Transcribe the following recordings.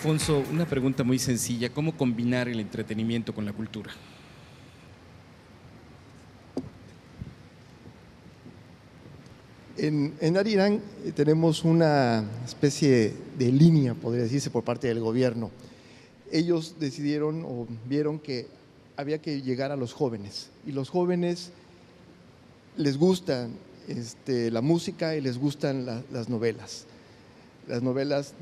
Alfonso, una pregunta muy sencilla. ¿Cómo combinar el entretenimiento con la cultura? En Arirang tenemos una especie de línea, podría decirse, por parte del gobierno. Ellos decidieron o vieron que había que llegar a los jóvenes, y los jóvenes les gusta la música y les gustan las novelas. Las novelas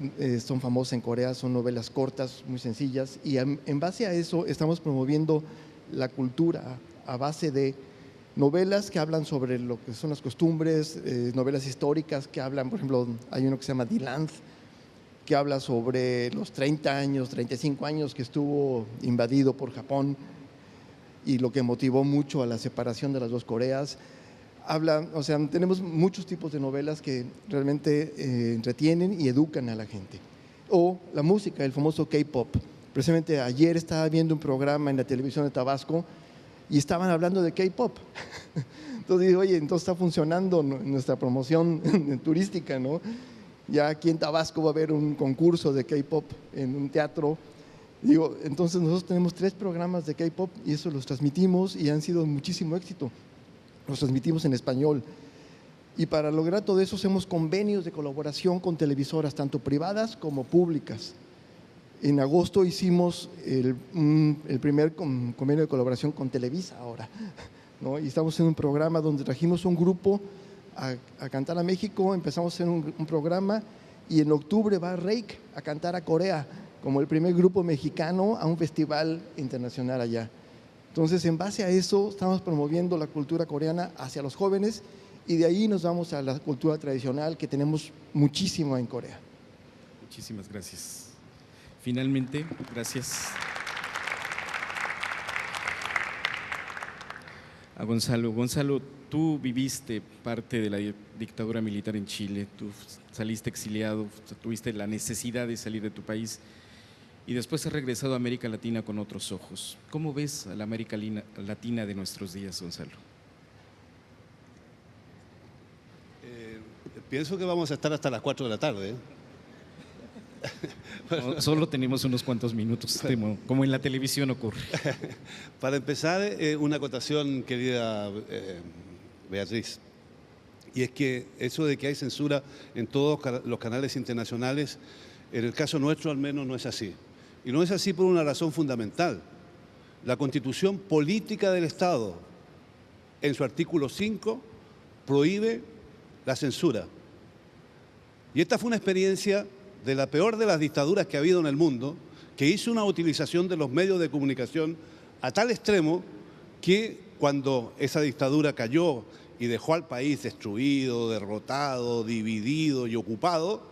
son famosas en Corea, son novelas cortas, muy sencillas, y en base a eso estamos promoviendo la cultura a base de novelas que hablan sobre lo que son las costumbres, novelas históricas que hablan, por ejemplo, hay uno que se llama The Land, que habla sobre los 30 años, 35 años que estuvo invadido por Japón y lo que motivó mucho a la separación de las dos Coreas. O sea, tenemos muchos tipos de novelas que realmente entretienen y educan a la gente. O la música, el famoso K-pop. Precisamente ayer estaba viendo un programa en la televisión de Tabasco y estaban hablando de K-pop. Entonces digo, oye, entonces está funcionando nuestra promoción turística, ¿no? Ya aquí en Tabasco va a haber un concurso de K-pop en un teatro. Digo, entonces nosotros tenemos 3 programas de K-pop y eso los transmitimos y han sido muchísimo éxito. Los transmitimos en español. Y para lograr todo eso hacemos convenios de colaboración con televisoras, tanto privadas como públicas. En agosto hicimos el primer convenio de colaboración con Televisa ahora, ¿no? Y estamos en un programa donde trajimos un grupo a cantar a México, empezamos a hacer un programa y en octubre va Reik a cantar a Corea como el primer grupo mexicano a un festival internacional allá. Entonces, en base a eso, estamos promoviendo la cultura coreana hacia los jóvenes y de ahí nos vamos a la cultura tradicional que tenemos muchísimo en Corea. Muchísimas gracias. Finalmente, gracias a Gonzalo. Gonzalo, tú viviste parte de la dictadura militar en Chile, tú saliste exiliado, tuviste la necesidad de salir de tu país y después has regresado a América Latina con otros ojos. ¿Cómo ves a la América Latina de nuestros días, Gonzalo? Pienso que vamos a estar hasta las 4 de la tarde, ¿eh? No, solo tenemos unos cuantos minutos, como en la televisión ocurre. Para empezar, una acotación, querida Beatriz, y es que eso de que hay censura en todos los canales internacionales, en el caso nuestro al menos no es así. Y no es así por una razón fundamental. La Constitución Política del Estado, en su artículo 5, prohíbe la censura. Y esta fue una experiencia de la peor de las dictaduras que ha habido en el mundo, que hizo una utilización de los medios de comunicación a tal extremo que cuando esa dictadura cayó y dejó al país destruido, derrotado, dividido y ocupado,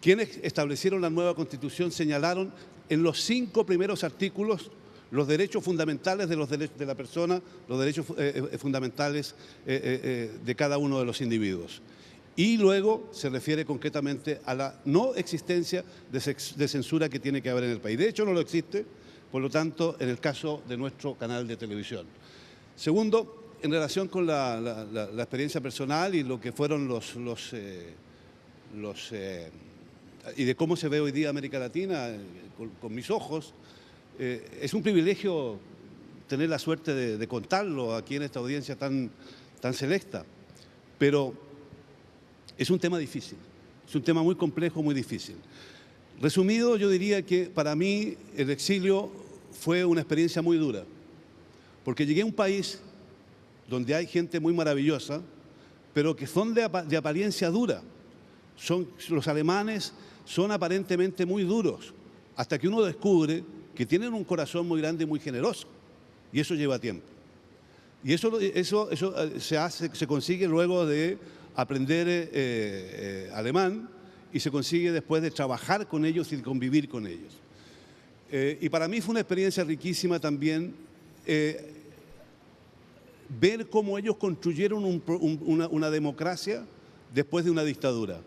quienes establecieron la nueva Constitución señalaron en los 5 primeros artículos los derechos fundamentales de la persona, los derechos fundamentales de cada uno de los individuos. Y luego se refiere concretamente a la no existencia de censura que tiene que haber en el país. De hecho, no lo existe, por lo tanto, en el caso de nuestro canal de televisión. Segundo, en relación con la experiencia personal y lo que fueron y de cómo se ve hoy día América Latina con mis ojos, es un privilegio tener la suerte de contarlo aquí en esta audiencia tan selecta, pero es un tema difícil, es un tema muy complejo, muy difícil. Resumido, yo diría que para mí el exilio fue una experiencia muy dura, porque llegué a un país donde hay gente muy maravillosa, pero que son de apariencia dura. Los alemanes son aparentemente muy duros, hasta que uno descubre que tienen un corazón muy grande y muy generoso, y eso lleva tiempo. Y eso se consigue luego de aprender alemán y se consigue después de trabajar con ellos y de convivir con ellos. Y para mí fue una experiencia riquísima también ver cómo ellos construyeron una democracia después de una dictadura.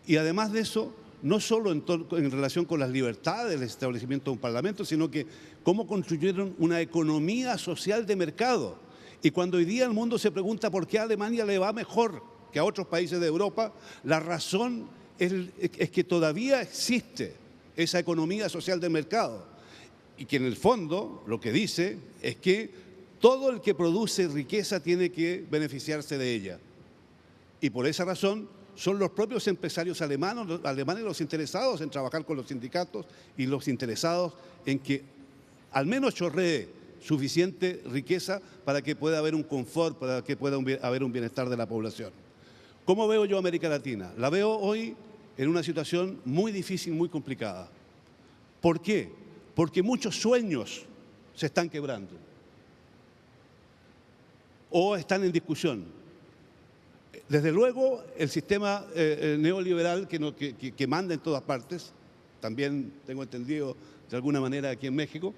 Y además de eso, no solo en relación con las libertades del establecimiento de un parlamento, sino que cómo construyeron una economía social de mercado. Y cuando hoy día el mundo se pregunta por qué a Alemania le va mejor que a otros países de Europa, la razón es que todavía existe esa economía social del mercado, y que en el fondo lo que dice es que todo el que produce riqueza tiene que beneficiarse de ella. Y por esa razón son los propios empresarios alemanes los interesados en trabajar con los sindicatos y los interesados en que al menos chorree suficiente riqueza para que pueda haber un confort, para que pueda haber un bienestar de la población. ¿Cómo veo yo América Latina? La veo hoy en una situación muy difícil, muy complicada. ¿Por qué? Porque muchos sueños se están quebrando o están en discusión. Desde luego, el sistema neoliberal que manda en todas partes, también tengo entendido de alguna manera aquí en México,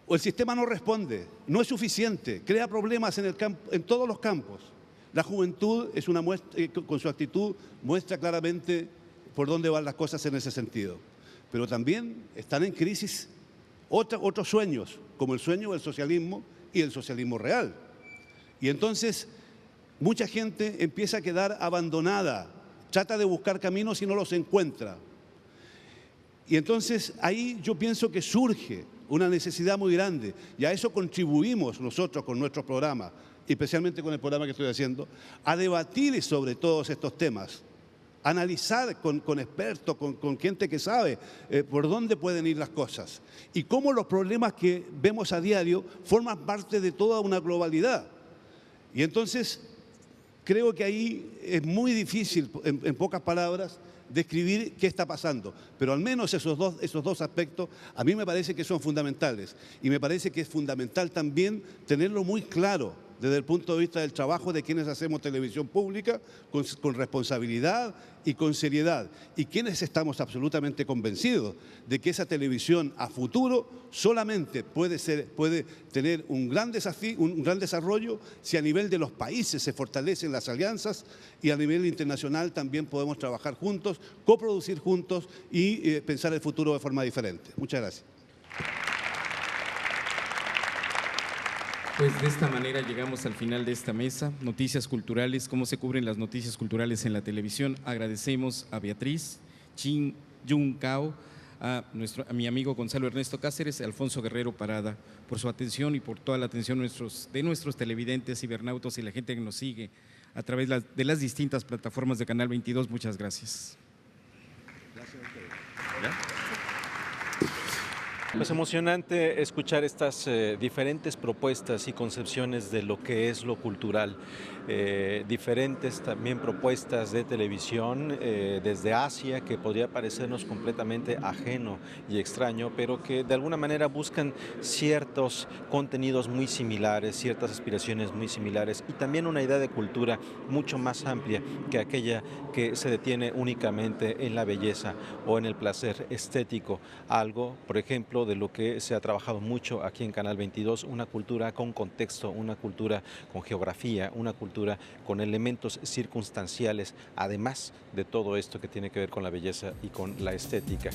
o el sistema no responde, no es suficiente, crea problemas en todos los campos. La juventud es una muestra, con su actitud muestra claramente por dónde van las cosas en ese sentido. Pero también están en crisis otros sueños, como el sueño del socialismo y el socialismo real. Y entonces mucha gente empieza a quedar abandonada, trata de buscar caminos y no los encuentra. Y entonces ahí yo pienso que surge una necesidad muy grande, y a eso contribuimos nosotros con nuestro programa, especialmente con el programa que estoy haciendo, a debatir sobre todos estos temas, a analizar con expertos, con gente que sabe por dónde pueden ir las cosas, y cómo los problemas que vemos a diario forman parte de toda una globalidad. Y entonces creo que ahí es muy difícil, en pocas palabras, describir qué está pasando, pero al menos esos dos aspectos a mí me parece que son fundamentales, y me parece que es fundamental también tenerlo muy claro desde el punto de vista del trabajo de quienes hacemos televisión pública con responsabilidad y con seriedad, y quienes estamos absolutamente convencidos de que esa televisión a futuro solamente puede tener un gran desafío, un gran desarrollo si a nivel de los países se fortalecen las alianzas, y a nivel internacional también podemos trabajar juntos, coproducir juntos y pensar el futuro de forma diferente. Muchas gracias. Pues de esta manera llegamos al final de esta mesa. Noticias culturales, cómo se cubren las noticias culturales en la televisión. Agradecemos a Beatriz, Chin Yun Cao, a mi amigo Gonzalo Ernesto Cáceres, a Alfonso Guerrero Parada, por su atención y por toda la atención de nuestros televidentes, cibernautos y la gente que nos sigue a través de las distintas plataformas de Canal 22. Muchas gracias. Gracias a ustedes. Pues emocionante escuchar estas diferentes propuestas y concepciones de lo que es lo cultural. Diferentes también propuestas de televisión desde Asia, que podría parecernos completamente ajeno y extraño, pero que de alguna manera buscan ciertos contenidos muy similares, ciertas aspiraciones muy similares, y también una idea de cultura mucho más amplia que aquella que se detiene únicamente en la belleza o en el placer estético. Algo, por ejemplo, de lo que se ha trabajado mucho aquí en Canal 22, una cultura con contexto, una cultura con geografía, una cultura con elementos circunstanciales, además de todo esto que tiene que ver con la belleza y con la estética.